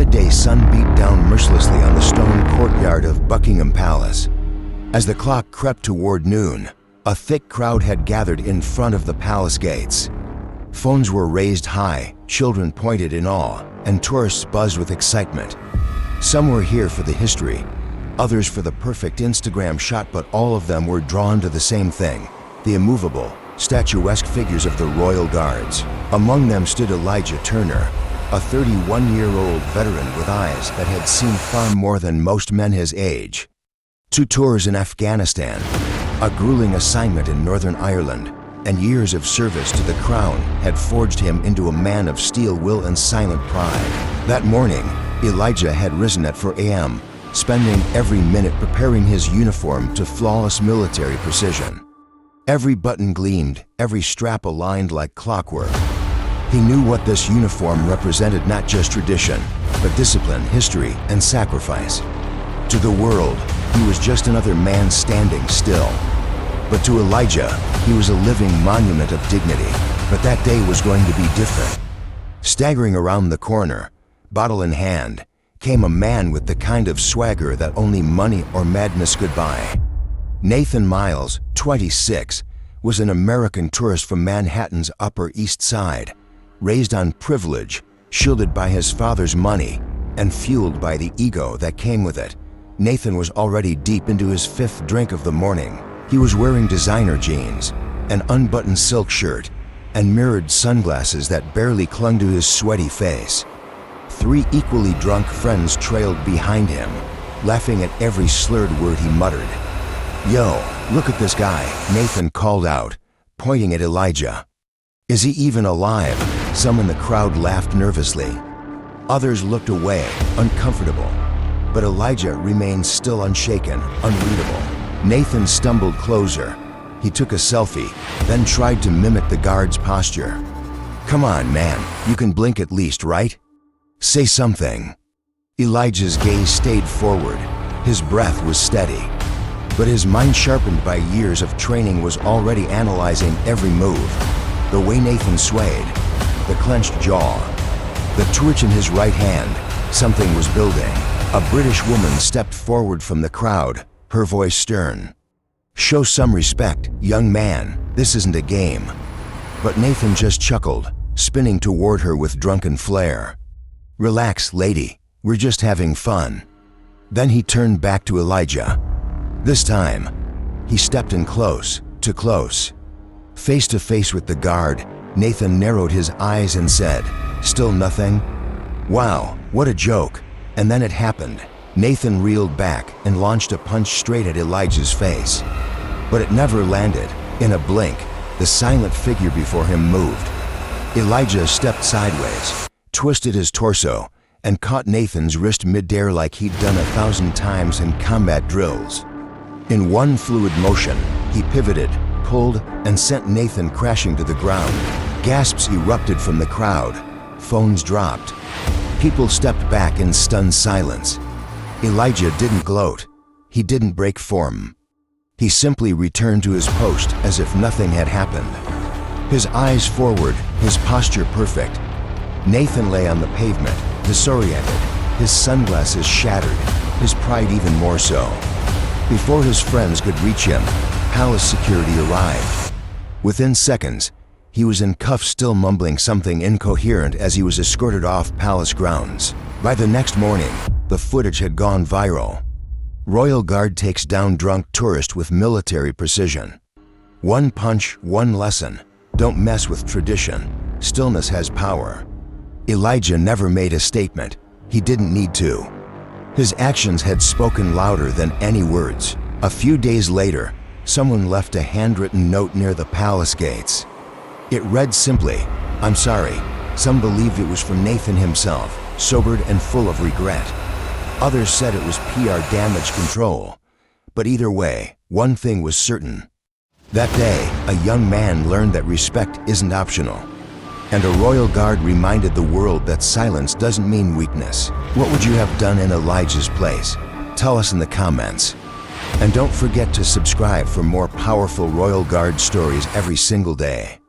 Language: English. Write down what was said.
midday sun beat down mercilessly on the stone courtyard of Buckingham Palace. As the clock crept toward noon, a thick crowd had gathered in front of the palace gates. Phones were raised high, children pointed in awe, and tourists buzzed with excitement. Some were here for the history, others for the perfect Instagram shot, but all of them were drawn to the same thing: the immovable, statuesque figures of the royal guards. Among them stood Elijah Turner, a 31-year-old veteran with eyes that had seen far more than most men his age. 2 tours in Afghanistan, a grueling assignment in Northern Ireland, and years of service to the crown had forged him into a man of steel will and silent pride. That morning, Elijah had risen at 4 a.m., spending every minute preparing his uniform to flawless military precision. Every button gleamed, every strap aligned like clockwork. He knew what this uniform represented: not just tradition, but discipline, history, and sacrifice. To the world, he was just another man standing still. But to Elijah, he was a living monument of dignity. But that day was going to be different. Staggering around the corner, bottle in hand, came a man with the kind of swagger that only money or madness could buy. Nathan Miles, 26, was an American tourist from Manhattan's Upper East Side, raised on privilege, shielded by his father's money, and fueled by the ego that came with it. Nathan was already deep into his 5th drink of the morning. He was wearing designer jeans, an unbuttoned silk shirt, and mirrored sunglasses that barely clung to his sweaty face. 3 equally drunk friends trailed behind him, laughing at every slurred word he muttered. "Yo, look at this guy," Nathan called out, pointing at Elijah. "Is he even alive?" Some in the crowd laughed nervously. Others looked away, uncomfortable. But Elijah remained still, unshaken, unreadable. Nathan stumbled closer. He took a selfie, then tried to mimic the guard's posture. "Come on, man, you can blink at least, right? Say something." Elijah's gaze stayed forward. His breath was steady. But his mind, sharpened by years of training, was already analyzing every move. The way Nathan swayed, the clenched jaw, the twitch in his right hand. Something was building. A British woman stepped forward from the crowd, her voice stern. "Show some respect, young man. This isn't a game." But Nathan just chuckled, spinning toward her with drunken flair. "Relax, lady. We're just having fun." Then he turned back to Elijah. This time, he stepped in close, too close. Face to face with the guard, Nathan narrowed his eyes and said, "Still nothing? Wow, what a joke." And then it happened. Nathan reeled back and launched a punch straight at Elijah's face. But it never landed. In a blink, the silent figure before him moved. Elijah stepped sideways, twisted his torso, and caught Nathan's wrist midair like he'd done 1,000 times in combat drills. In one fluid motion, he pivoted, pulled, and sent Nathan crashing to the ground. Gasps erupted from the crowd. Phones dropped. People stepped back in stunned silence. Elijah didn't gloat. He didn't break form. He simply returned to his post as if nothing had happened. His eyes forward, his posture perfect. Nathan lay on the pavement, disoriented, his sunglasses shattered, his pride even more so. Before his friends could reach him, palace security arrived. Within seconds, he was in cuffs, still mumbling something incoherent as he was escorted off palace grounds. By the next morning, the footage had gone viral. Royal Guard takes down drunk tourist with military precision. One punch, one lesson. Don't mess with tradition. Stillness has power. Elijah never made a statement. He didn't need to. His actions had spoken louder than any words. A few days later, someone left a handwritten note near the palace gates. It read simply, "I'm sorry." Some believed it was from Nathan himself, sobered and full of regret. Others said it was PR damage control. But either way, one thing was certain. That day, a young man learned that respect isn't optional. And a royal guard reminded the world that silence doesn't mean weakness. What would you have done in Elijah's place? Tell us in the comments. And don't forget to subscribe for more powerful Royal Guard stories every single day.